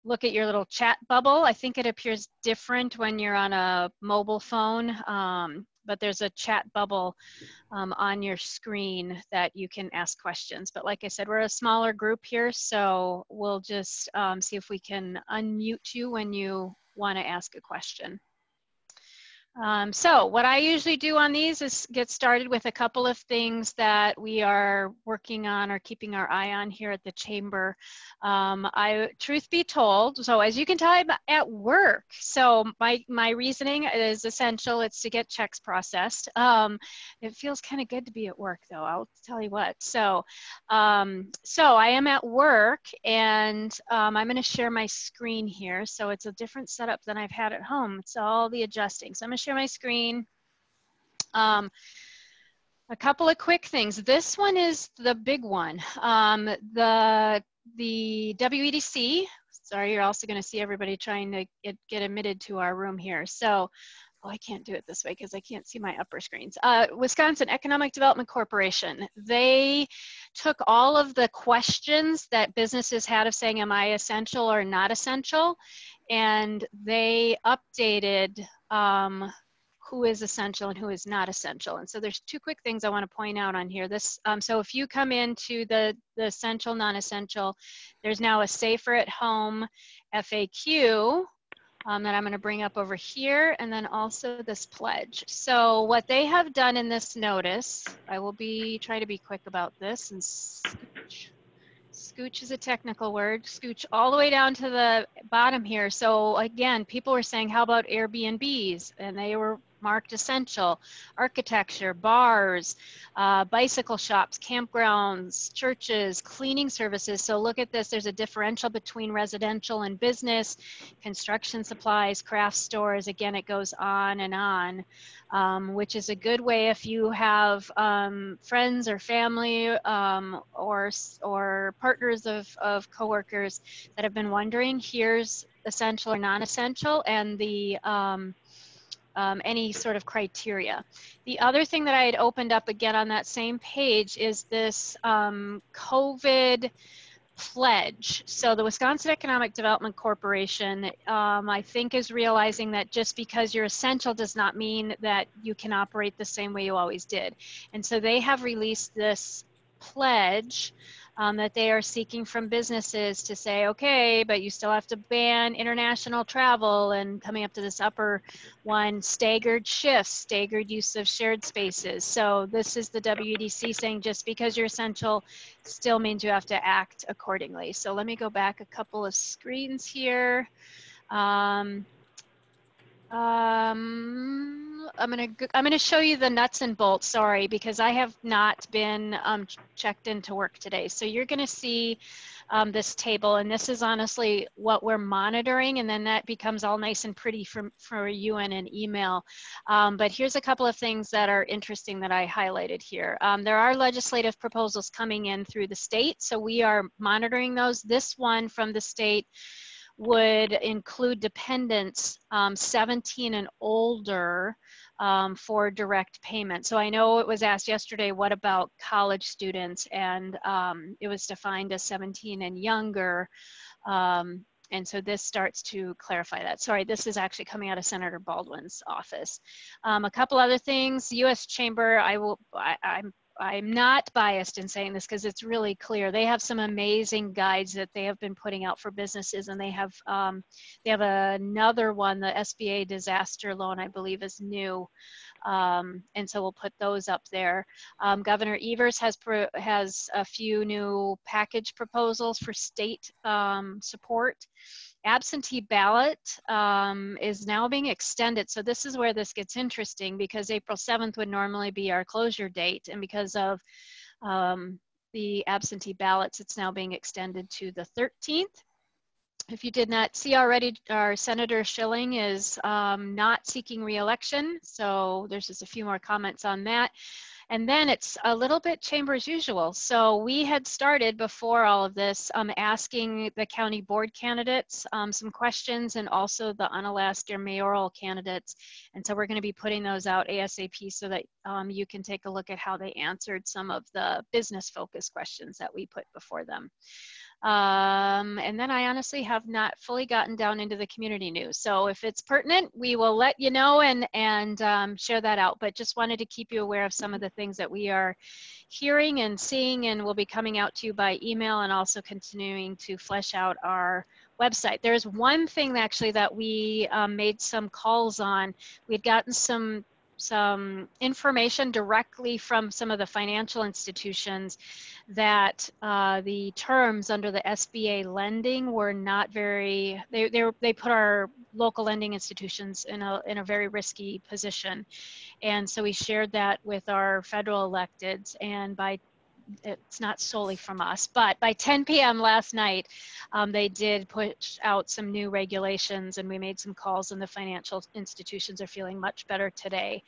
look at your little chat bubble. I think it appears different when you're on a mobile phone, but there's a chat bubble on your screen that you can ask questions. But like I said, we're a smaller group here, so we'll just see if we can unmute you when you want to ask a question. So what I usually do on these is get started with a couple of things that we are working on or keeping our eye on here at the Chamber. Truth be told, so as you can tell, I'm at work. So my reasoning is essential. It's to get checks processed. It feels kind of good to be at work, though. I'll tell you what. So I am at work, and I'm going to share my screen here. So it's a different setup than I've had at home. It's all the adjusting. So I'm going to share my screen. A couple of quick things. This one is the big one. The WEDC, sorry, you're also going to see everybody trying to get admitted to our room here. So, oh, I can't do it this way because I can't see my upper screens. Wisconsin Economic Development Corporation, they took all of the questions that businesses had of saying, am I essential or not essential? And they updated who is essential and who is not essential. And so there's two quick things I want to point out on here. This, so if you come into the essential, non-essential, there's now a safer at home FAQ that I'm going to bring up over here, and then also this pledge. So what they have done in this notice, I will try to be quick about this, and scooch is a technical word, scooch all the way down to the bottom here. So again, people were saying, how about Airbnbs? And they were marked essential. Architecture, bars, bicycle shops, campgrounds, churches, cleaning services. So look at this, there's a differential between residential and business, construction supplies, craft stores. Again, it goes on and on, which is a good way if you have friends or family or partners of coworkers that have been wondering, here's essential or non-essential, and the any sort of criteria. The other thing that I had opened up again on that same page is this COVID pledge. So the Wisconsin Economic Development Corporation, I think, is realizing that just because you're essential does not mean that you can operate the same way you always did. And so they have released this pledge that they are seeking from businesses to say, okay, but you still have to ban international travel, and coming up to this upper one, staggered shifts, staggered use of shared spaces. So this is the WEDC saying just because you're essential still means you have to act accordingly. So let me go back a couple of screens here. I'm gonna show you the nuts and bolts, sorry, because I have not been checked into work today. So you're gonna see this table, and this is honestly what we're monitoring, and then that becomes all nice and pretty for you in an email. But here's a couple of things that are interesting that I highlighted here. There are legislative proposals coming in through the state, so we are monitoring those. This one from the state would include dependents 17 and older for direct payment. So I know it was asked yesterday, what about college students? And it was defined as 17 and younger. And so this starts to clarify that. Sorry, this is actually coming out of Senator Baldwin's office. A couple other things, U.S. Chamber, I'm not biased in saying this because it's really clear. They have some amazing guides that they have been putting out for businesses, and they have another one, the SBA Disaster Loan, I believe, is new. And so we'll put those up there. Governor Evers has a few new package proposals for state support. Absentee ballot is now being extended. So this is where this gets interesting, because April 7th would normally be our closure date. And because of the absentee ballots, it's now being extended to the 13th. If you did not see already, our Senator Schilling is not seeking re-election. So there's just a few more comments on that. And then it's a little bit chamber as usual. So we had started before all of this asking the county board candidates some questions, and also the unalaska mayoral candidates. And so we're going to be putting those out ASAP so that you can take a look at how they answered some of the business focused questions that we put before them. And then I honestly have not fully gotten down into the community news. So if it's pertinent, we will let you know and share that out. But just wanted to keep you aware of some of the things that we are hearing and seeing, and will be coming out to you by email, and also continuing to flesh out our website. There's one thing actually that we made some calls on. We'd gotten some information directly from some of the financial institutions that the terms under the SBA lending were not very, they put our local lending institutions in a very risky position. And so we shared that with our federal electeds, and it's not solely from us, but by 10 p.m. last night, they did push out some new regulations, and we made some calls, and the financial institutions are feeling much better today.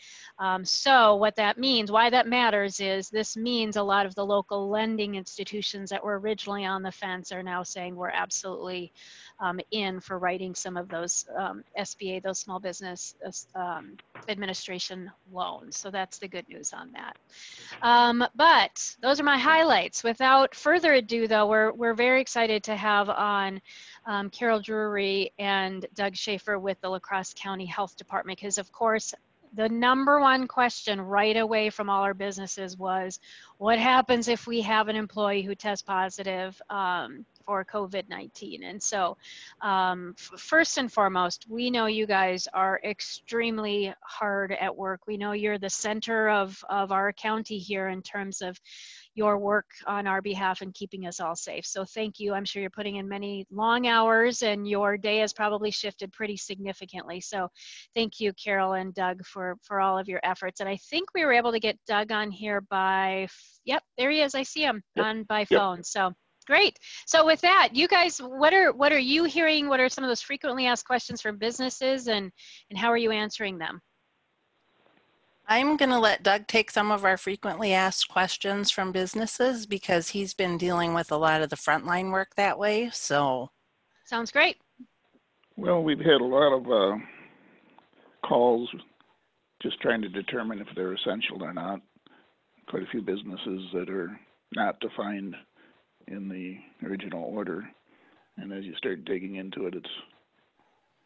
So what that means, why that matters, is this means a lot of the local lending institutions that were originally on the fence are now saying we're absolutely in for writing some of those SBA, those small business administration loans. So that's the good news on that. But those are my highlights. Without further ado, though, we're very excited to have on Carol Drury and Doug Schaefer with the La Crosse County Health Department, because of course, the number one question right away from all our businesses was, what happens if we have an employee who tests positive for COVID-19? And so first and foremost, we know you guys are extremely hard at work. We know you're the center of our county here in terms of your work on our behalf and keeping us all safe. So thank you. I'm sure you're putting in many long hours, and your day has probably shifted pretty significantly. So thank you, Carol and Doug, for all of your efforts. And I think we were able to get Doug on here by, yep, there he is. I see him on by phone. So great. So with that, you guys, what are you hearing? What are some of those frequently asked questions from businesses, and how are you answering them? I'm going to let Doug take some of our frequently asked questions from businesses, because he's been dealing with a lot of the frontline work that way. So sounds great. Well, we've had a lot of calls just trying to determine if they're essential or not. Quite a few businesses that are not defined in the original order, and as you start digging into it, it's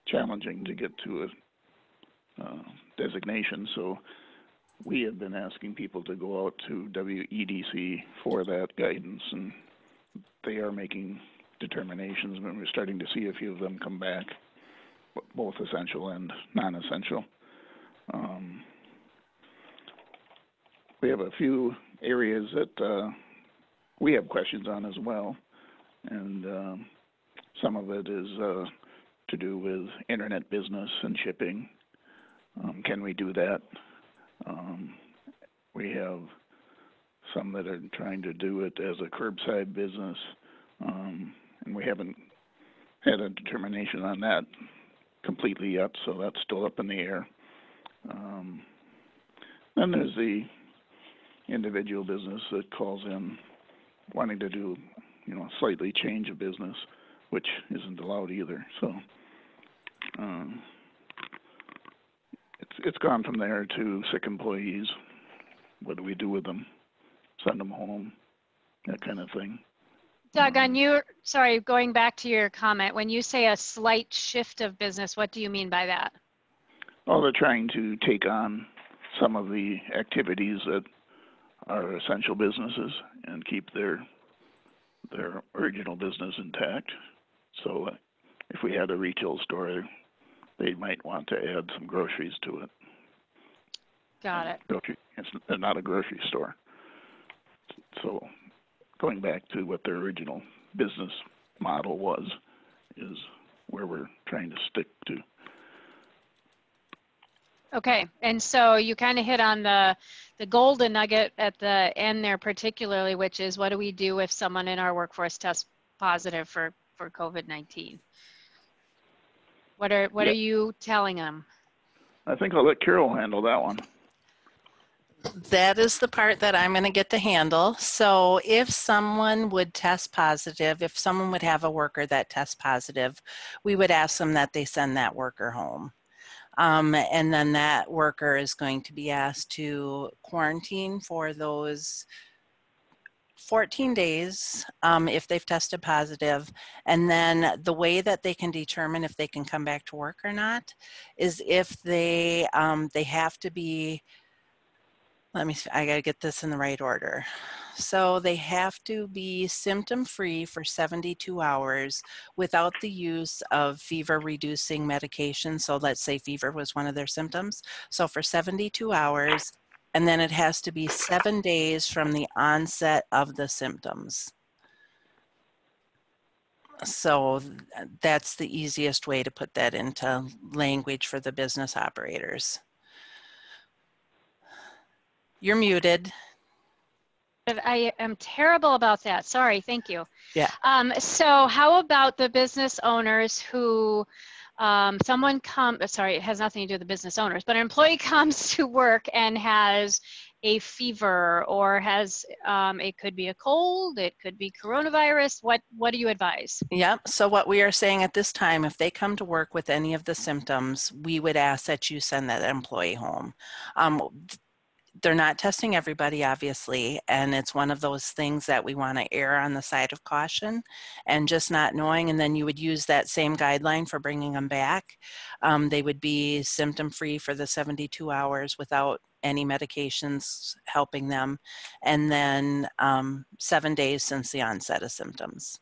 challenging to get to a designation. So we have been asking people to go out to WEDC for that guidance, and they are making determinations, and we're starting to see a few of them come back, both essential and non-essential. We have a few areas that we have questions on as well, and some of it is to do with internet business and shipping. Can we do that? We have some that are trying to do it as a curbside business, and we haven't had a determination on that completely yet, so that's still up in the air. Then there's the individual business that calls in wanting to do, a slightly change of business, which isn't allowed either. So it's gone from there to sick employees. What do we do with them? Send them home, that kind of thing. Doug, sorry, going back to your comment, when you say a slight shift of business, what do you mean by that? Oh, they're trying to take on some of the activities that are essential businesses and keep their original business intact. So if we had a retail store, they might want to add some groceries to it. Got it. It's not a grocery store. So going back to what their original business model was is where we're trying to stick to. Okay, and so you kind of hit on the golden nugget at the end there particularly, which is what do we do if someone in our workforce tests positive for COVID-19? What are you telling them? I think I'll let Carol handle that one. that is the part that I'm going to get to handle. So if someone would test positive, if someone would have a worker that tests positive, we would ask them that they send that worker home. And then that worker is going to be asked to quarantine for those 14 days if they've tested positive. And then the way that they can determine if they can come back to work or not is if they have to be, let me see, I got to get this in the right order. So they have to be symptom-free for 72 hours without the use of fever-reducing medication. So let's say fever was one of their symptoms. So for 72 hours, and then it has to be 7 days from the onset of the symptoms. So that's the easiest way to put that into language for the business operators. You're muted. I am terrible about that. Sorry, thank you. Yeah. So how about the business owners who someone sorry, it has nothing to do with the business owners, but an employee comes to work and has a fever or has, it could be a cold, it could be coronavirus. What do you advise? Yep. So what we are saying at this time, if they come to work with any of the symptoms, we would ask that you send that employee home. They're not testing everybody, obviously, and it's one of those things that we want to err on the side of caution and just not knowing, and then you would use that same guideline for bringing them back. They would be symptom-free for the 72 hours without any medications helping them, and then 7 days since the onset of symptoms.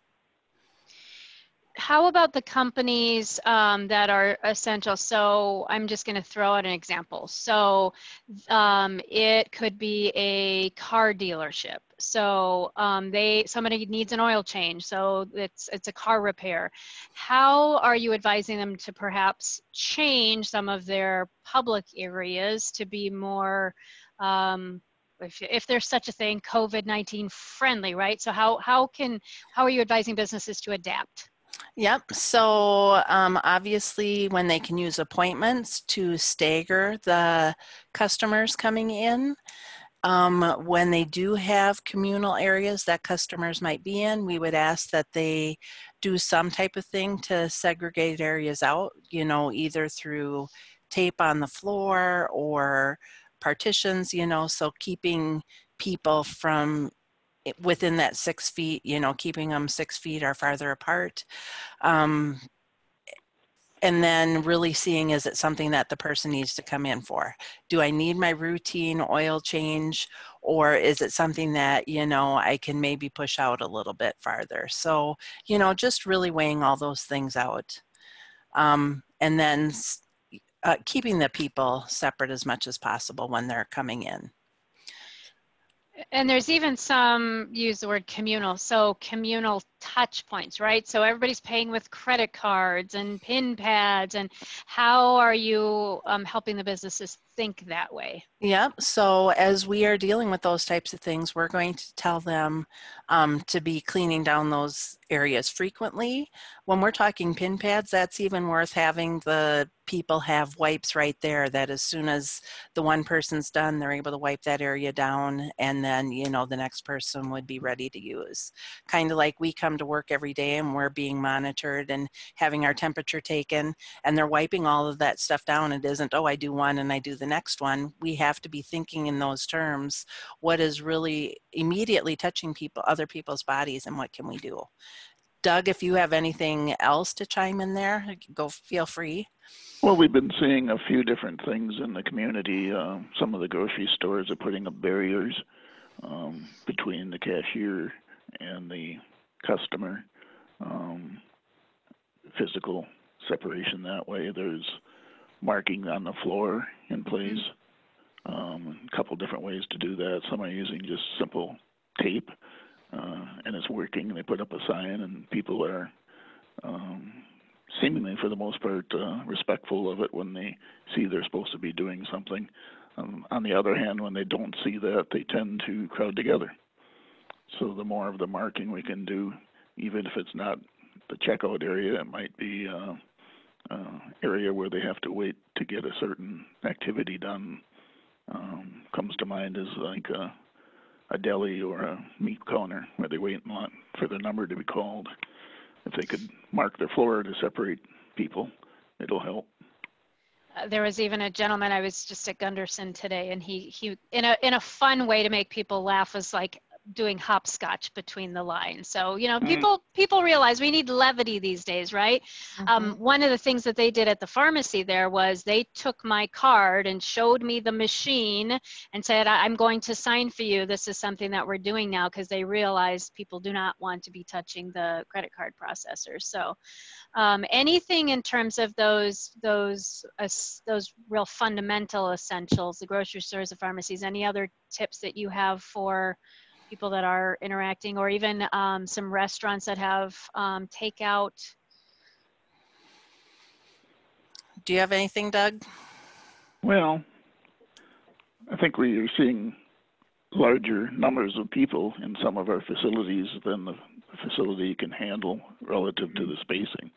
How about the companies that are essential? So I'm just going to throw out an example. So it could be a car dealership. So somebody needs an oil change. So it's a car repair. How are you advising them to perhaps change some of their public areas to be more if there's such a thing, COVID-19 friendly, right? So how are you advising businesses to adapt? Yep. So obviously when they can use appointments to stagger the customers coming in, when they do have communal areas that customers might be in, we would ask that they do some type of thing to segregate areas out, you know, either through tape on the floor or partitions, you know, so keeping people from within that 6 feet, you know, keeping them 6 feet or farther apart. And then really seeing, is it something that the person needs to come in for? Do I need my routine oil change, or is it something that, you know, I can maybe push out a little bit farther? So, you know, just really weighing all those things out. And then keeping the people separate as much as possible when they're coming in. And there's even some use the word communal, so communal touch points, right? So everybody's paying with credit cards and PIN pads, and how are you helping the businesses think that way? Yep. So as we are dealing with those types of things, we're going to tell them to be cleaning down those areas frequently. When we're talking PIN pads, that's even worth having the people have wipes right there, that as soon as the one person's done, they're able to wipe that area down, and then, you know, the next person would be ready to use. Kind of like we come to work every day and we're being monitored and having our temperature taken, and they're wiping all of that stuff down. It isn't, oh, I do one and I do the next one. We have to be thinking in those terms. What is really immediately touching people, other people's bodies, and what can we do? Doug, if you have anything else to chime in there, go, feel free. Well, we've been seeing a few different things in the community. Some of the grocery stores are putting up barriers between the cashier and the customer. Physical separation that way. There's marking on the floor in place. A couple different ways to do that. Some are using just simple tape, and it's working. They put up a sign, and people are seemingly, for the most part, respectful of it when they see they're supposed to be doing something. On the other hand, when they don't see that, they tend to crowd together. So the more of the marking we can do, even if it's not the checkout area, it might be area where they have to wait to get a certain activity done. Comes to mind is like a deli or a meat counter where they wait in line for the number to be called. If they could mark their floor to separate people, it'll help. There was even a gentleman, I was just at Gunderson today, and he in a fun way to make people laugh was like doing hopscotch between the lines. So, you know, Mm. people realize we need levity these days, right? One of the things that they did at the pharmacy there was they took my card and showed me the machine and said, I'm going to sign for you. This is something that we're doing now, because they realized people do not want to be touching the credit card processors. So anything in terms of those real fundamental essentials, the grocery stores, the pharmacies, any other tips that you have for people that are interacting, or even some restaurants that have takeout? Do you have anything, Doug? Well, I think we are seeing larger numbers of people in some of our facilities than the facility can handle relative to the spacing.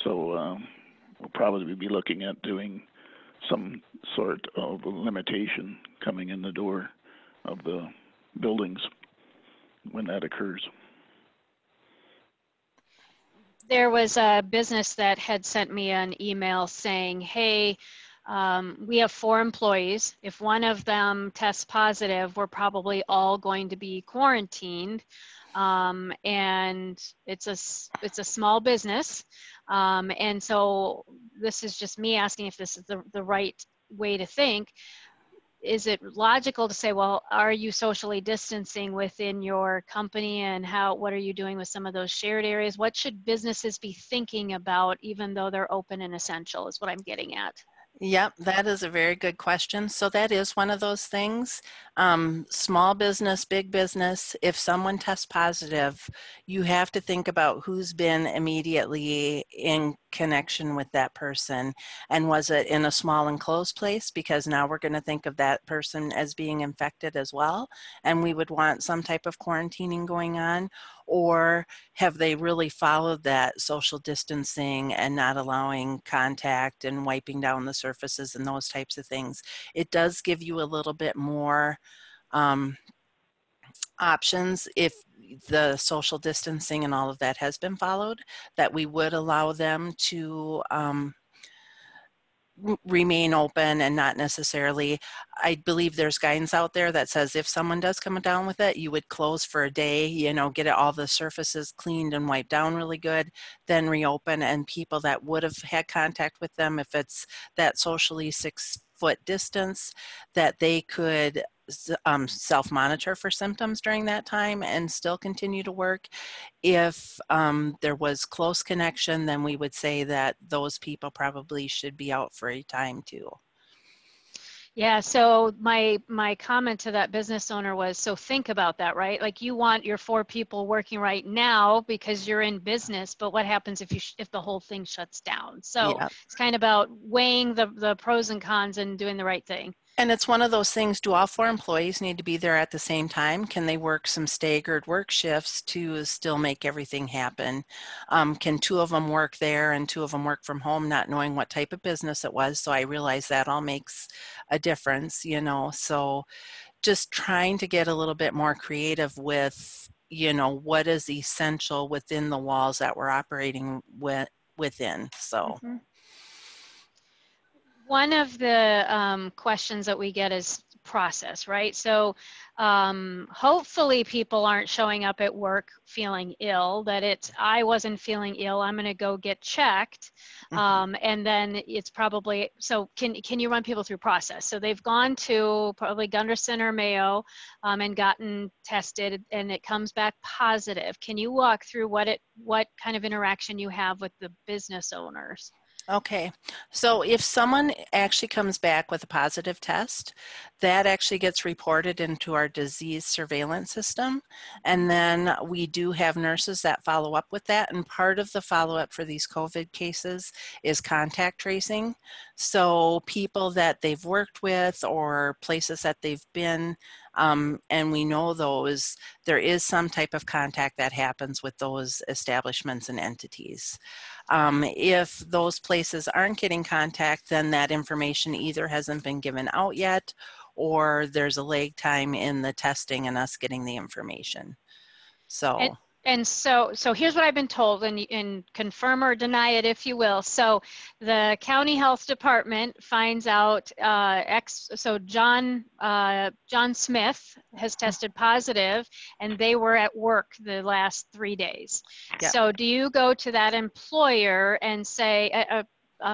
So we'll probably be looking at doing some sort of a limitation coming in the door of the buildings when that occurs. There was a business that had sent me an email saying, hey, we have 4 employees. If one of them tests positive, we're probably all going to be quarantined. And it's a small business. And so this is just me asking if this is the right way to think. Is it logical to say, well, are you socially distancing within your company, and what are you doing with some of those shared areas? What should businesses be thinking about, even though they're open and essential, is what I'm getting at. Yep, that is a very good question. So that is one of those things. Small business, big business, if someone tests positive, you have to think about who's been immediately in connection with that person. And was it in a small enclosed place? Because now we're going to think of that person as being infected as well. And we would want some type of quarantining going on. Or have they really followed that social distancing and not allowing contact and wiping down the surfaces and those types of things? It does give you a little bit more options if the social distancing and all of that has been followed, that we would allow them to remain open and not necessarily. I believe there's guidance out there that says if someone does come down with it, you would close for a day, you know, get all the surfaces cleaned and wiped down really good, then reopen. And people that would have had contact with them, if it's that socially 6-foot distance, that they could self-monitor for symptoms during that time and still continue to work. If there was close connection, then we would say that those people probably should be out for a time too. Yeah, so my comment to that business owner was, so think about that, right? Like, you want your 4 people working right now because you're in business, but what happens if the whole thing shuts down? So Yeah. it's kind of about weighing the pros and cons and doing the right thing. And it's one of those things, do all 4 employees need to be there at the same time? Can they work some staggered work shifts to still make everything happen? Can 2 of them work there and 2 of them work from home, not knowing what type of business it was? So I realize that all makes a difference, you know. So just trying to get a little bit more creative with, you know, what is essential within the walls that we're operating within. So. Mm-hmm. One of the questions that we get is process, right? So hopefully people aren't showing up at work feeling ill, that I wasn't feeling ill, I'm going to go get checked. And then it's probably, so can you run people through process? So they've gone to probably Gunderson or Mayo and gotten tested, and it comes back positive. Can you walk through what kind of interaction you have with the business owners? Okay, so if someone actually comes back with a positive test, that actually gets reported into our disease surveillance system. And then we do have nurses that follow up with that. And part of the follow-up for these COVID cases is contact tracing. So people that they've worked with or places that they've been, and we know those, there is some type of contact that happens with those establishments and entities. If those places aren't getting contact, then that information either hasn't been given out yet, or there's a lag time in the testing and us getting the information. So. And so here's what I've been told, and confirm or deny it if you will. So the county health department finds out so John Smith has tested positive, and they were at work the last 3 days. Yep. So do you go to that employer and say,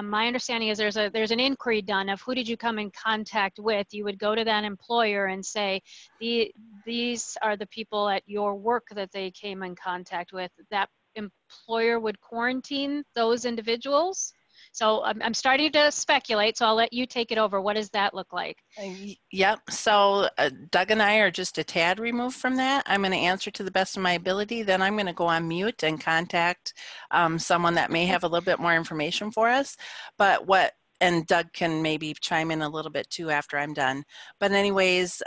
my understanding is there's an inquiry done of who did you come in contact with. You would go to that employer and say, these are the people at your work that they came in contact with. That employer would quarantine those individuals. So I'm starting to speculate, so I'll let you take it over. What does that look like? Yep. So Doug and I are just a tad removed from that. I'm going to answer to the best of my ability. Then I'm going to go on mute and contact someone that may have a little bit more information for us. And Doug can maybe chime in a little bit too after I'm done. But anyways,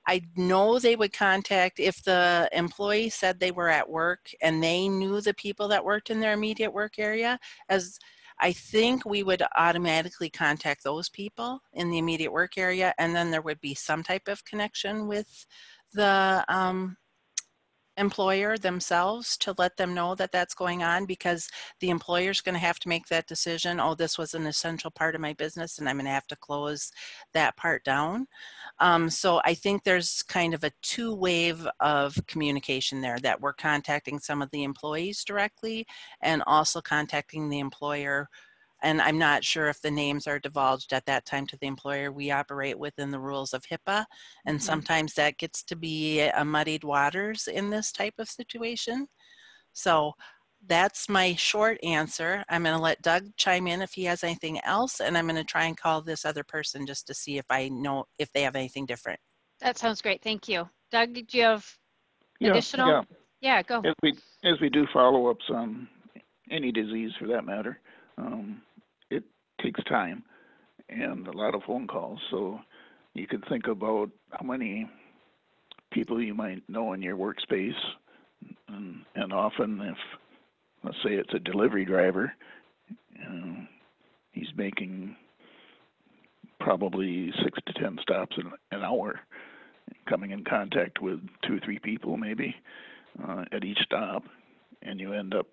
I know they would contact if the employee said they were at work and they knew the people that worked in their immediate work area. As I think we would automatically contact those people in the immediate work area, and then there would be some type of connection with the employer themselves to let them know that that's going on, because the employer's going to have to make that decision. Oh, this was an essential part of my business and I'm going to have to close that part down. So I think there's kind of a two-wave of communication there, that we're contacting some of the employees directly and also contacting the employer. And I'm not sure if the names are divulged at that time to the employer. We operate within the rules of HIPAA, and sometimes that gets to be a muddied waters in this type of situation. So that's my short answer. I'm going to let Doug chime in if he has anything else, and I'm going to try and call this other person just to see if I know if they have anything different. That sounds great. Thank you. Doug, did you have additional? Yeah, go. As we do follow-ups on any disease for that matter, it takes time and a lot of phone calls. So you could think about how many people you might know in your workspace, and often if, let's say it's a delivery driver, he's making probably 6 to 10 stops an hour, coming in contact with 2 or 3 people maybe at each stop, and you end up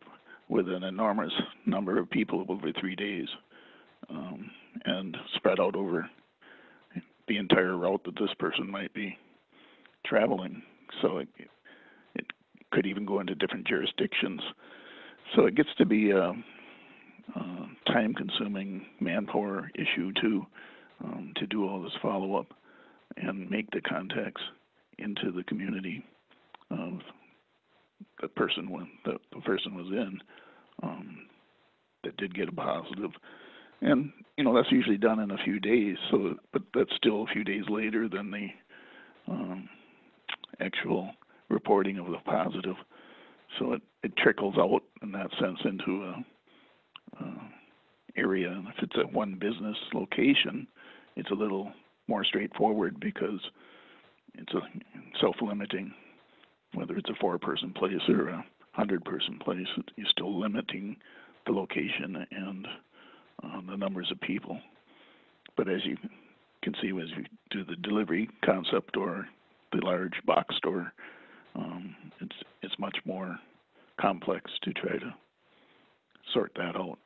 with an enormous number of people over 3 days, and spread out over the entire route that this person might be traveling. So it could even go into different jurisdictions. So it gets to be a time-consuming manpower issue too, to do all this follow-up and make the contacts into the community of the person the person was in, that did get a positive. And that's usually done in a few days. So, but that's still a few days later than the actual reporting of the positive. So it trickles out in that sense into a area. And if it's at one business location, it's a little more straightforward because it's a self-limiting. Whether it's a 4-person place or a 100-person place, you're still limiting the location and the numbers of people. But as you can see, as you do the delivery concept or the large box store, it's much more complex to try to sort that out.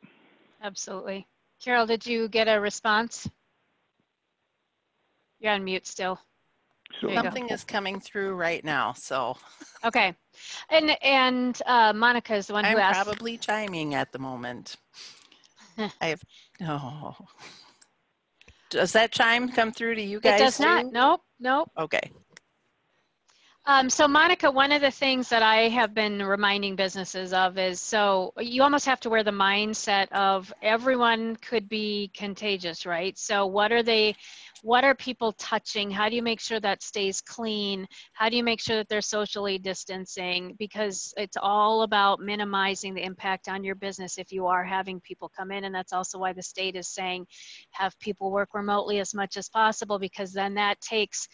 Absolutely. Carol, did you get a response? You're on mute still. So Something is coming through right now, so. Okay. And Monica is the one who asked. I'm probably chiming at the moment. Does that chime come through to you guys? It does not. Too? Nope. Okay. So Monica, one of the things that I have been reminding businesses of is, so you almost have to wear the mindset of everyone could be contagious, right? So what are people touching? How do you make sure that stays clean? How do you make sure that they're socially distancing? Because it's all about minimizing the impact on your business if you are having people come in. And that's also why the state is saying have people work remotely as much as possible, because then that takes,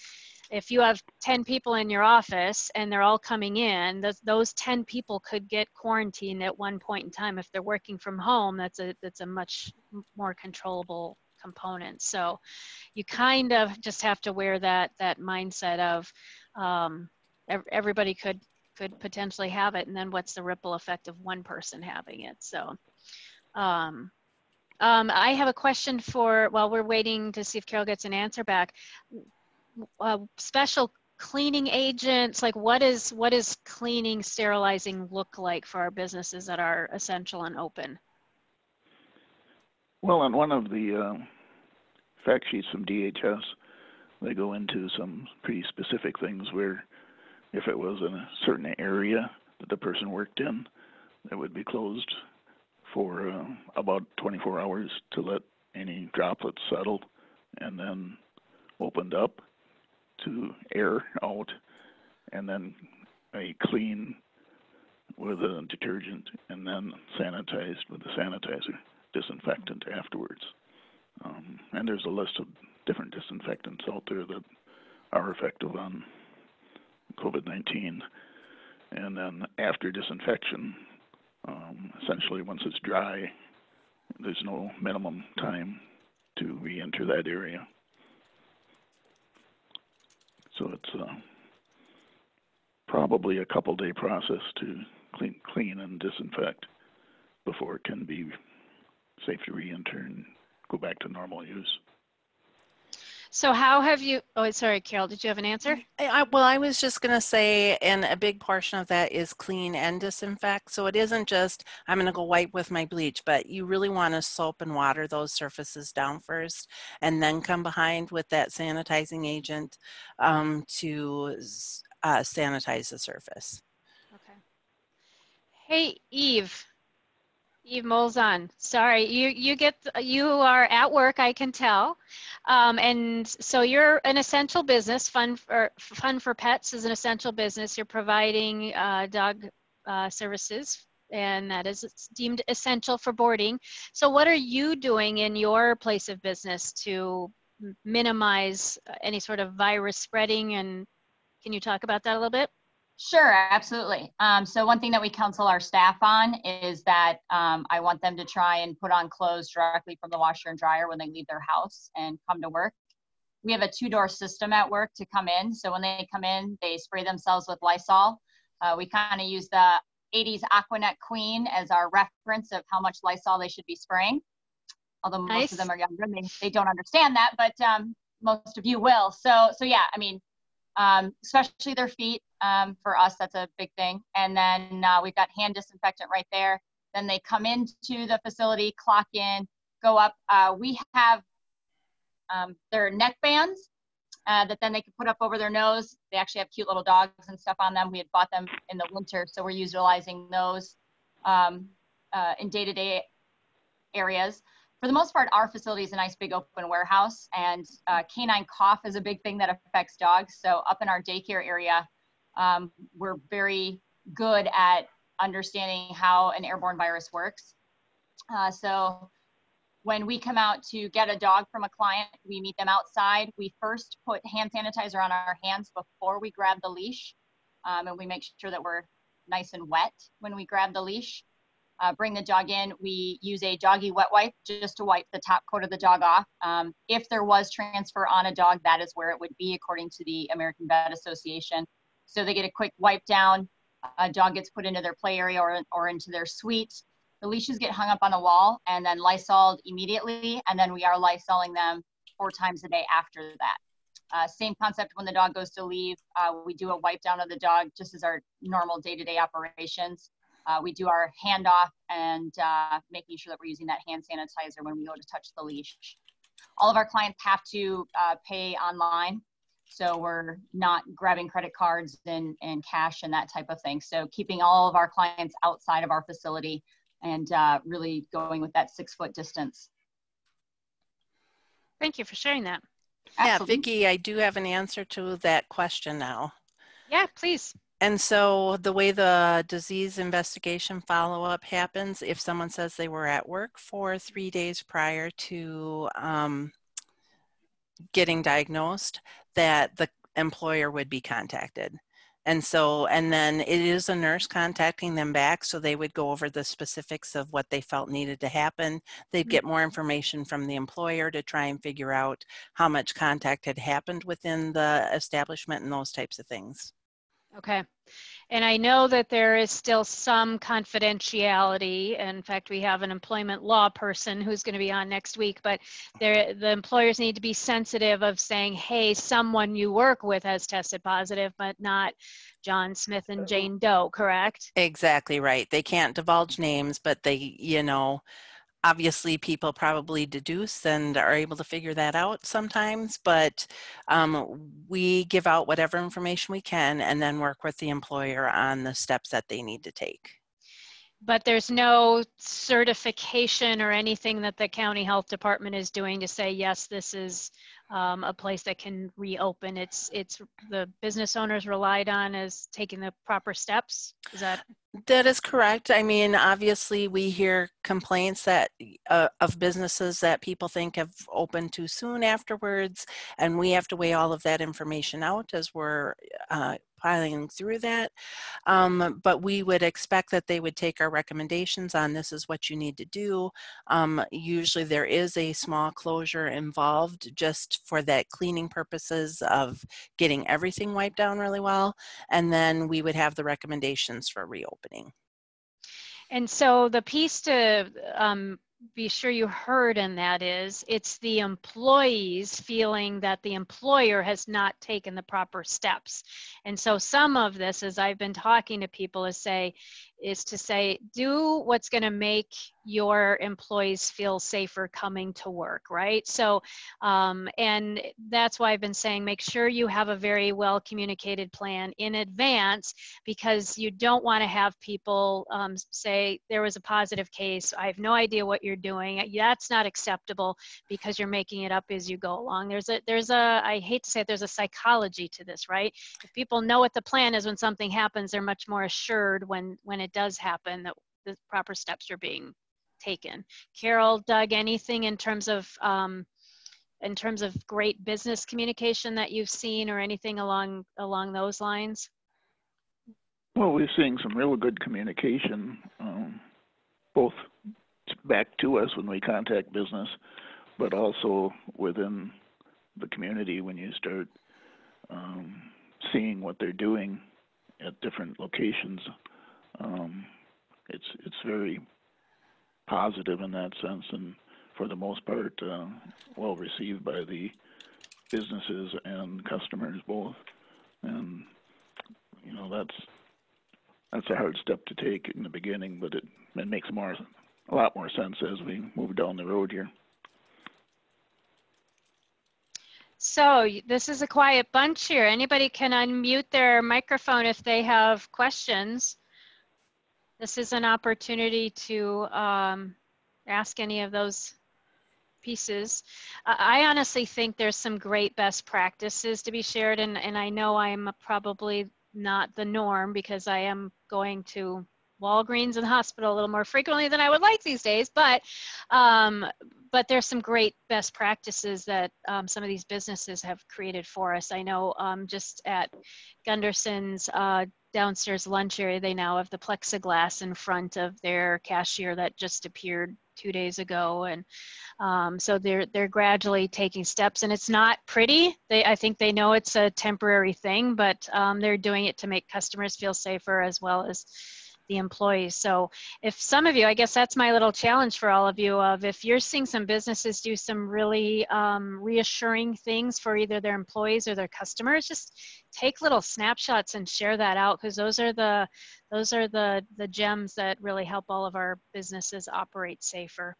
if you have 10 people in your office and they're all coming in, those 10 people could get quarantined at one point in time. If they're working from home, that's a much more controllable component. So you kind of just have to wear that mindset of everybody could could potentially have it, and then what's the ripple effect of one person having it? So I have a question for, while we're waiting to see if Carol gets an answer back, special cleaning agents, like what is cleaning, sterilizing look like for our businesses that are essential and open? Well, on one of the fact sheets from DHS, they go into some pretty specific things where if it was in a certain area that the person worked in, that would be closed for about 24 hours to let any droplets settle, and then opened up to air out, and then a clean with a detergent, and then sanitized with a sanitizer, disinfectant afterwards. And there's a list of different disinfectants out there that are effective on COVID-19. And then after disinfection, essentially once it's dry, there's no minimum time to re-enter that area. So it's probably a couple-day process to clean and disinfect before it can be safe to re-enter and go back to normal use. So how have you, oh, sorry, Carol, did you have an answer? Well, I was just going to say, and a big portion of that is clean and disinfect. So it isn't just, I'm going to go wipe with my bleach, but you really want to soap and water those surfaces down first, and then come behind with that sanitizing agent to sanitize the surface. Okay. Hey, Eve Molzon, sorry, you are at work, I can tell, and so you're an essential business. Fun for Pets is an essential business. You're providing dog services, and that is deemed essential for boarding. So what are you doing in your place of business to minimize any sort of virus spreading, and can you talk about that a little bit? Sure, absolutely. So one thing that we counsel our staff on is that I want them to try and put on clothes directly from the washer and dryer when they leave their house and come to work. We have a 2-door system at work to come in. So when they come in, they spray themselves with Lysol. We kind of use the 80s Aquanet Queen as our reference of how much Lysol they should be spraying. Although most of them are younger, they don't understand that, but most of you will. So yeah, I mean, especially their feet. For us, that's a big thing. And then we've got hand disinfectant right there. Then they come into the facility, clock in, go up. We have their neck bands that then they can put up over their nose. They actually have cute little dogs and stuff on them. We had bought them in the winter, so we're utilizing those in day-to-day areas. For the most part, our facility is a nice big open warehouse, and canine cough is a big thing that affects dogs. So up in our daycare area, we're very good at understanding how an airborne virus works. So when we come out to get a dog from a client, we meet them outside. We first put hand sanitizer on our hands before we grab the leash, and we make sure that we're nice and wet when we grab the leash. Bring the dog in. We use a doggy wet wipe just to wipe the top coat of the dog off. If there was transfer on a dog, that is where it would be according to the American Vet Association. So they get a quick wipe down. A dog gets put into their play area or into their suite. The leashes get hung up on the wall and then Lysoled immediately. And then we are Lysoling them 4 times a day after that. Same concept when the dog goes to leave. We do a wipe down of the dog just as our normal day-to-day operations. We do our handoff and making sure that we're using that hand sanitizer when we go to touch the leash. All of our clients have to pay online, so we're not grabbing credit cards and cash and that type of thing. So keeping all of our clients outside of our facility and really going with that 6-foot distance. Thank you for sharing that. Yeah, Absolutely. Vicki, I do have an answer to that question now. Yeah, please. And so the way the disease investigation follow-up happens, if someone says they were at work for 3 days prior to getting diagnosed, that the employer would be contacted. And then it is a nurse contacting them back, so they would go over the specifics of what they felt needed to happen. They'd get more information from the employer to try and figure out how much contact had happened within the establishment and those types of things. Okay. And I know that there is still some confidentiality. In fact, we have an employment law person who's going to be on next week, but the employers need to be sensitive of saying, hey, someone you work with has tested positive, but not John Smith and Jane Doe, correct? Exactly right. They can't divulge names, but they, obviously people probably deduce and are able to figure that out sometimes, but we give out whatever information we can and then work with the employer on the steps that they need to take. But there's no certification or anything that the county health department is doing to say, yes, this is a place that can reopen. It's the business owners relied on as taking the proper steps. Is that? That is correct. I mean, obviously we hear complaints that of businesses that people think have opened too soon afterwards, and we have to weigh all of that information out as we're piling through that. But we would expect that they would take our recommendations on this is what you need to do. Usually there is a small closure involved just for that cleaning purposes of getting everything wiped down really well. And then we would have the recommendations for reopening. And so the piece to be sure you heard in that is it's the employees feeling that the employer has not taken the proper steps. And so some of this, as I've been talking to people, is to say, do what's going to make your employees feel safer coming to work, right? So, and that's why I've been saying, make sure you have a very well communicated plan in advance, because you don't want to have people say, there was a positive case, I have no idea what you're doing. That's not acceptable because you're making it up as you go along. There's a, I hate to say it, there's a psychology to this, right? If people know what the plan is when something happens, they're much more assured when it does happen that the proper steps are being taken. Carol, Doug, anything in terms of great business communication that you've seen, or anything along those lines? Well, we're seeing some real good communication, both back to us when we contact business, but also within the community when you start seeing what they're doing at different locations. It's very positive in that sense, and for the most part, well received by the businesses and customers both. And that's a hard step to take in the beginning, but it makes a lot more sense as we move down the road here. So this is a quiet bunch here. Anybody can unmute their microphone if they have questions. This is an opportunity to ask any of those pieces. I honestly think there's some great best practices to be shared, and I know I'm probably not the norm because I am going to Walgreens and the hospital a little more frequently than I would like these days, but there's some great best practices that some of these businesses have created for us. I know just at Gunderson's downstairs lunch area, they now have the plexiglass in front of their cashier that just appeared 2 days ago, and so they're gradually taking steps, and it's not pretty. I think they know it's a temporary thing, but they're doing it to make customers feel safer as well as the employees. So if some of you, I guess that's my little challenge for all of you, of if you're seeing some businesses do some really reassuring things for either their employees or their customers, just take little snapshots and share that out, because those are the gems that really help all of our businesses operate safer.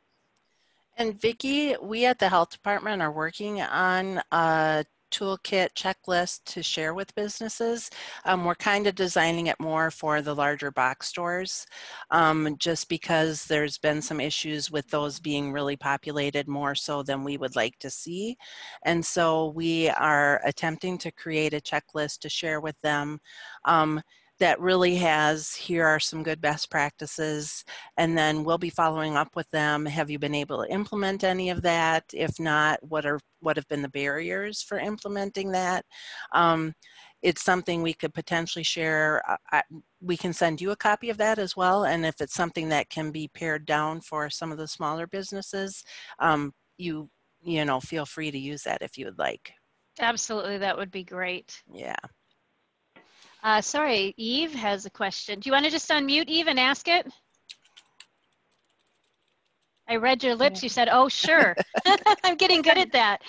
And Vicki, we at the health department are working on a toolkit checklist to share with businesses. We're kind of designing it more for the larger box stores, just because there's been some issues with those being really populated more so than we would like to see. And so we are attempting to create a checklist to share with them that really has, here are some good best practices, and then we'll be following up with them. Have you been able to implement any of that? If not, what have been the barriers for implementing that? It's something we could potentially share. We can send you a copy of that as well, and if it's something that can be pared down for some of the smaller businesses, you know, feel free to use that if you would like. Absolutely, that would be great. Yeah. Sorry, Eve has a question. Do you want to just unmute, Eve, and ask it? I read your lips. You said, oh, sure. I'm getting good at that.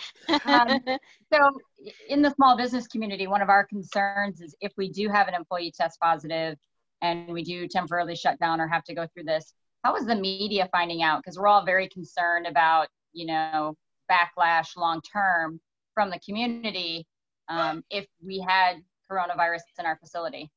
So in the small business community, one of our concerns is if we do have an employee test positive and we do temporarily shut down or have to go through this, how is the media finding out? Because we're all very concerned about, you know, backlash long-term from the community if we had coronavirus in our facility.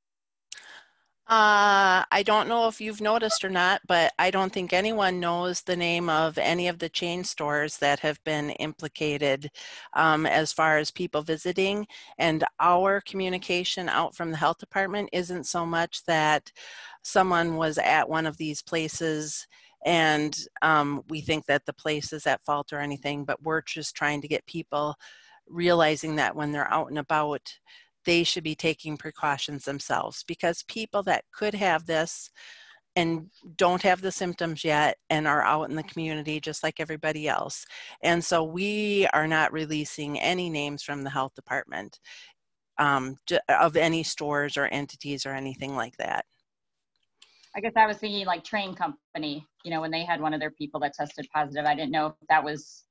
I don't know if you've noticed or not, but I don't think anyone knows the name of any of the chain stores that have been implicated as far as people visiting. And our communication out from the health department isn't so much that someone was at one of these places and we think that the place is at fault or anything, but we're just trying to get people realizing that when they're out and about, they should be taking precautions themselves, because people that could have this and don't have the symptoms yet and are out in the community just like everybody else. And so we are not releasing any names from the health department of any stores or entities or anything like that. I guess I was thinking like Train Company, you know, when they had one of their people that tested positive. I didn't know if that was,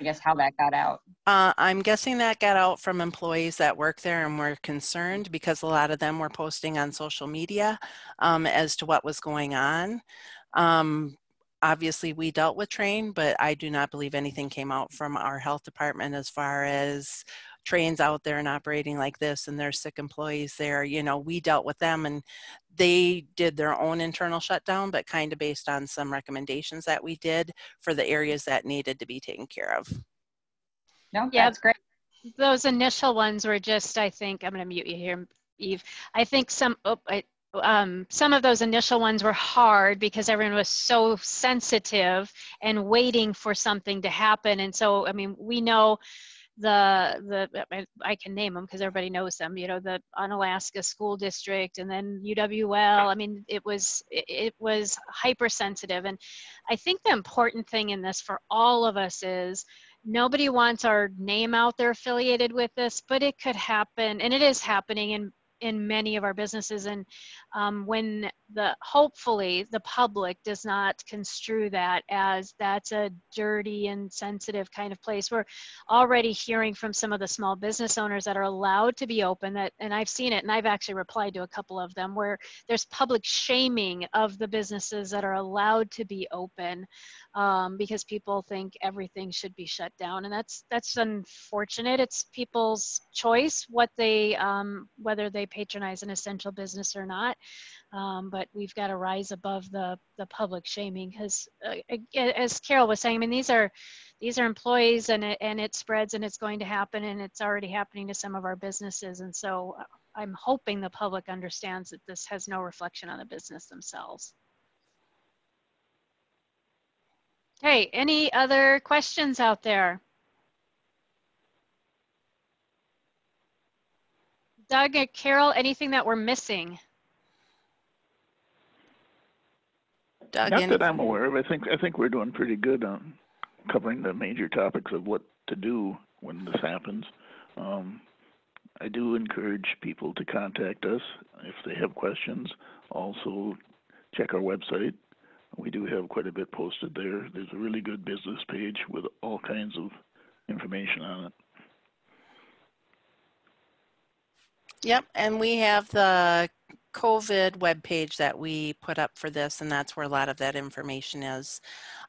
I guess, how that got out. I'm guessing that got out from employees that work there and were concerned because a lot of them were posting on social media as to what was going on. Obviously, we dealt with Train, but I do not believe anything came out from our health department as far as Train's out there and operating like this and there's sick employees there. You know, we dealt with them and they did their own internal shutdown, but kind of based on some recommendations that we did for the areas that needed to be taken care of. No, yeah, that's great. Those initial ones were just, I think, I'm going to mute you here, Eve. I think some of those initial ones were hard because everyone was so sensitive and waiting for something to happen. And so, I mean, we know I can name them because everybody knows them, you know, the Unalaska School District and then UWL. I mean, it was hypersensitive. And I think the important thing in this for all of us is nobody wants our name out there affiliated with this, but it could happen, and it is happening in many of our businesses. And when hopefully the public does not construe that as that's a dirty and sensitive kind of place. We're already hearing from some of the small business owners that are allowed to be open, and I've seen it, and I've actually replied to a couple of them, where there's public shaming of the businesses that are allowed to be open because people think everything should be shut down. And that's unfortunate. It's people's choice what they whether they patronize an essential business or not. But we've got to rise above the public shaming, because as Carol was saying, I mean, these are employees, and it spreads, and it's going to happen, and it's already happening to some of our businesses. And so I'm hoping the public understands that this has no reflection on the business themselves. Okay, any other questions out there? Doug and Carol, anything that we're missing? Not that I'm aware of. I think we're doing pretty good on covering the major topics of what to do when this happens. I do encourage people to contact us if they have questions. Also, check our website. We do have quite a bit posted there. There's a really good business page with all kinds of information on it. Yep, and we have the COVID webpage that we put up for this, and that's where a lot of that information is.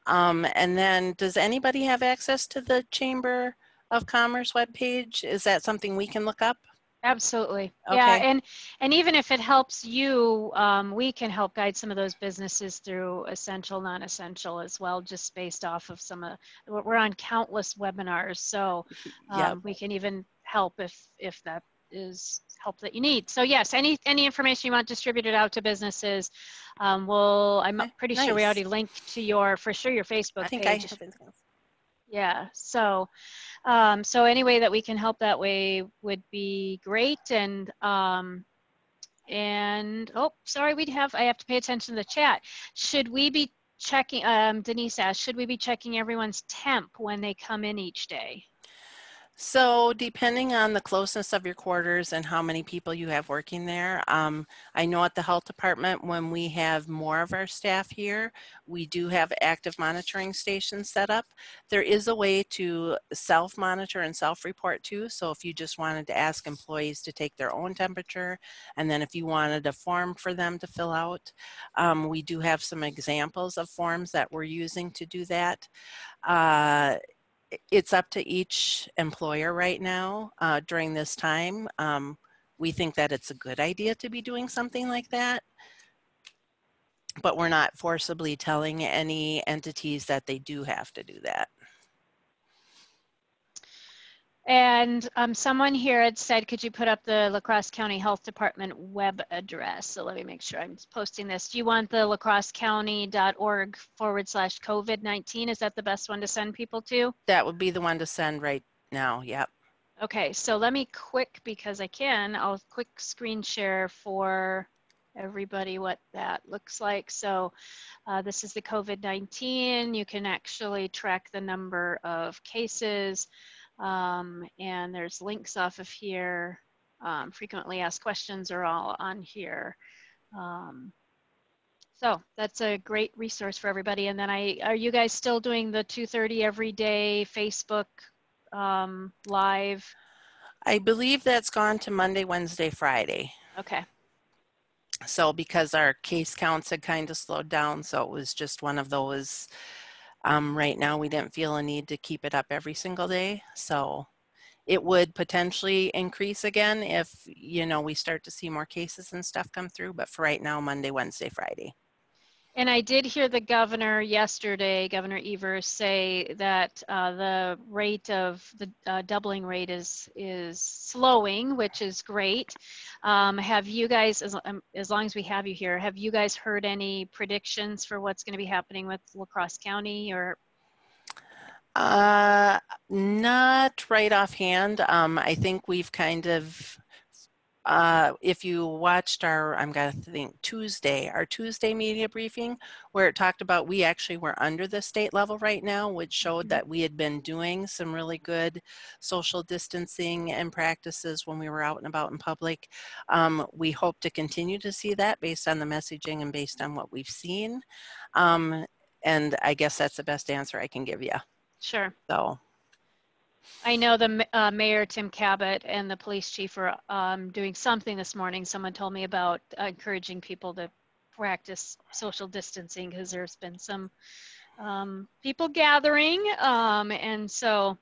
And then, does anybody have access to the Chamber of Commerce webpage? Is that something we can look up? Absolutely. Okay. Yeah, and even if it helps you, we can help guide some of those businesses through essential, non-essential as well, just based off of we're on countless webinars, so Yep. we can even help if that is help that you need. So yes, any information you want distributed out to businesses, I'm pretty sure we already linked to your Facebook page. Yeah, so any way that we can help that way would be great. And oh, sorry, I have to pay attention to the chat. Should we be checking, Denise asked, should we be checking everyone's temp when they come in each day? So depending on the closeness of your quarters and how many people you have working there, I know at the health department, when we have more of our staff here, we do have active monitoring stations set up. There is a way to self-monitor and self-report too. So if you just wanted to ask employees to take their own temperature, and then if you wanted a form for them to fill out, we do have some examples of forms that we're using to do that. It's up to each employer right now during this time. We think that it's a good idea to be doing something like that, but we're not forcibly telling any entities that they do have to do that. And someone here had said, could you put up the La Crosse County Health Department web address? So let me make sure I'm posting this. Do you want the lacrossecounty.org/COVID-19? Is that the best one to send people to? That would be the one to send right now, yep. Okay, so let me because I'll quick screen share for everybody what that looks like. So this is the COVID-19. You can actually track the number of cases. And there's links off of here. Frequently asked questions are all on here. So that's a great resource for everybody. And then are you guys still doing the 2:30 every day Facebook live? I believe that's gone to Monday, Wednesday, Friday. Okay. So because our case counts had kind of slowed down, so it was just one of those. Right now, we didn't feel a need to keep it up every single day. So it would potentially increase again if, we start to see more cases and stuff come through. But for right now, Monday, Wednesday, Friday. And I did hear the governor yesterday, Governor Evers, say that the rate of the doubling rate is slowing, which is great. Have you guys, as long as we have you here, have you guys heard any predictions for what's going to be happening with La Crosse County or? Not right offhand. I think we've kind of, if you watched our Tuesday media briefing, where it talked about we actually were under the state level right now, which showed that we had been doing some really good social distancing and practices when we were out and about in public. We hope to continue to see that based on the messaging and based on what we've seen. And I guess that's the best answer I can give you. Sure. So. I know the Mayor Tim Cabot and the police chief are doing something this morning. Someone told me about encouraging people to practice social distancing because there's been some people gathering. And so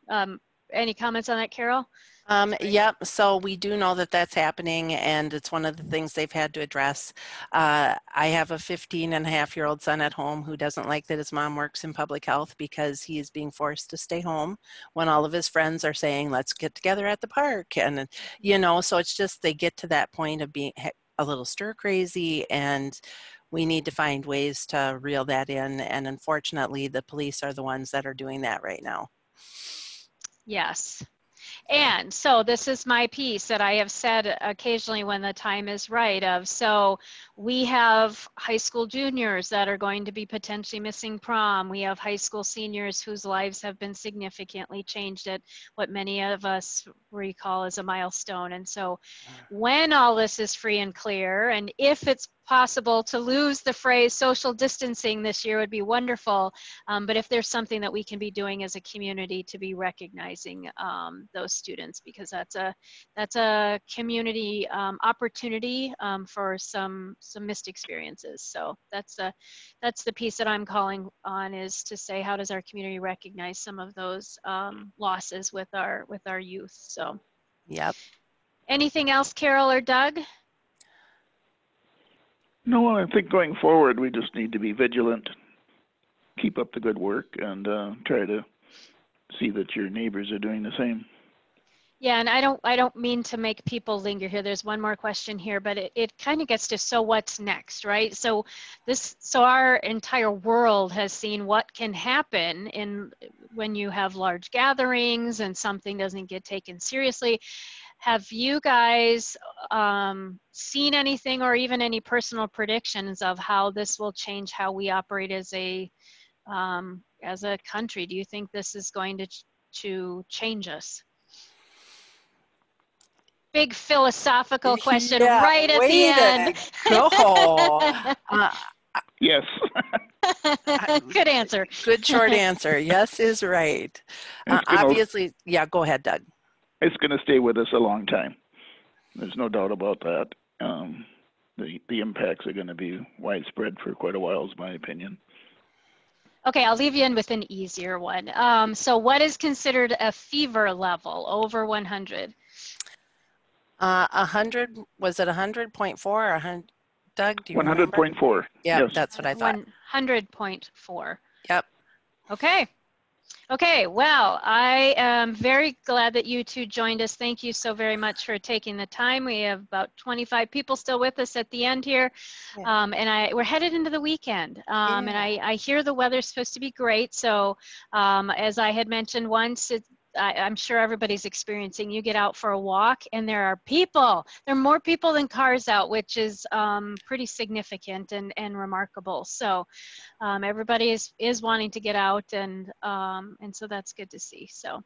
any comments on that, Carol? Yep, so we do know that that's happening, and it's one of the things they've had to address. I have a 15-and-a-half-year-old son at home who doesn't like that his mom works in public health because he is being forced to stay home when all of his friends are saying, let's get together at the park. And, so it's just they get to that point of being a little stir crazy, and we need to find ways to reel that in. And unfortunately, the police are the ones that are doing that right now. Yes. And so this is my piece that I have said occasionally when the time is right of, so we have high school juniors that are going to be potentially missing prom. We have high school seniors whose lives have been significantly changed at what many of us recall as a milestone. And so when all this is free and clear, and if it's possible to lose the phrase social distancing this year would be wonderful. But if there's something that we can be doing as a community to be recognizing those students, because that's a community opportunity for some missed experiences. So that's the piece that I'm calling on, is to say, how does our community recognize some of those losses with our youth? So. Yep. Anything else, Carol or Doug? No, I think going forward, we just need to be vigilant, keep up the good work, and try to see that your neighbors are doing the same. Yeah, and I don't mean to make people linger here. There's one more question here, but it kind of gets to, so what's next, right? So our entire world has seen what can happen when you have large gatherings and something doesn't get taken seriously. Have you guys seen anything, or even any personal predictions of how this will change how we operate as a country? Do you think this is going to change us? big philosophical question Yeah, right at the way end. to go. Yes. Good answer. Good short answer. Yes is right. Obviously, yeah, go ahead, Doug. It's going to stay with us a long time. There's no doubt about that. The impacts are going to be widespread for quite a while, is my opinion. Okay, I'll leave you in with an easier one. So what is considered a fever level over 100? 100, was it 100.4 or 100? Doug, do you remember? 100.4. Yeah, Yes. that's what I thought. 100.4. Yep. Okay. Okay, well, I am very glad that you two joined us. Thank you so very much for taking the time. We have about 25 people still with us at the end here. Yeah. And we're headed into the weekend. And I hear the weather's supposed to be great. So as I had mentioned once, I'm sure everybody's experiencing, you get out for a walk and there are people. There are more people than cars out, which is pretty significant and remarkable. So everybody is wanting to get out, and so that's good to see. So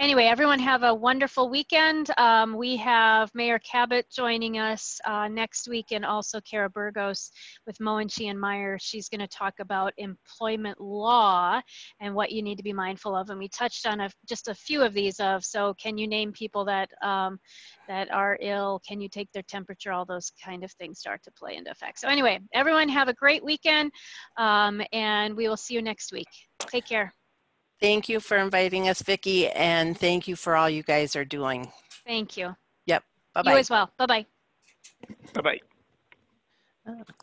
anyway, everyone have a wonderful weekend. We have Mayor Cabot joining us next week, and also Kara Burgos with Moenchi and Meyer. She's going to talk about employment law and what you need to be mindful of. And we touched on just a few of these so can you name people that that are ill? Can you take their temperature? All those kind of things start to play into effect. So anyway, everyone have a great weekend. And we will see you next week. Take care. Thank you for inviting us, Vicki, and thank you for all you guys are doing. Thank you. Yep. Bye-bye. You as well. Bye-bye. Bye-bye.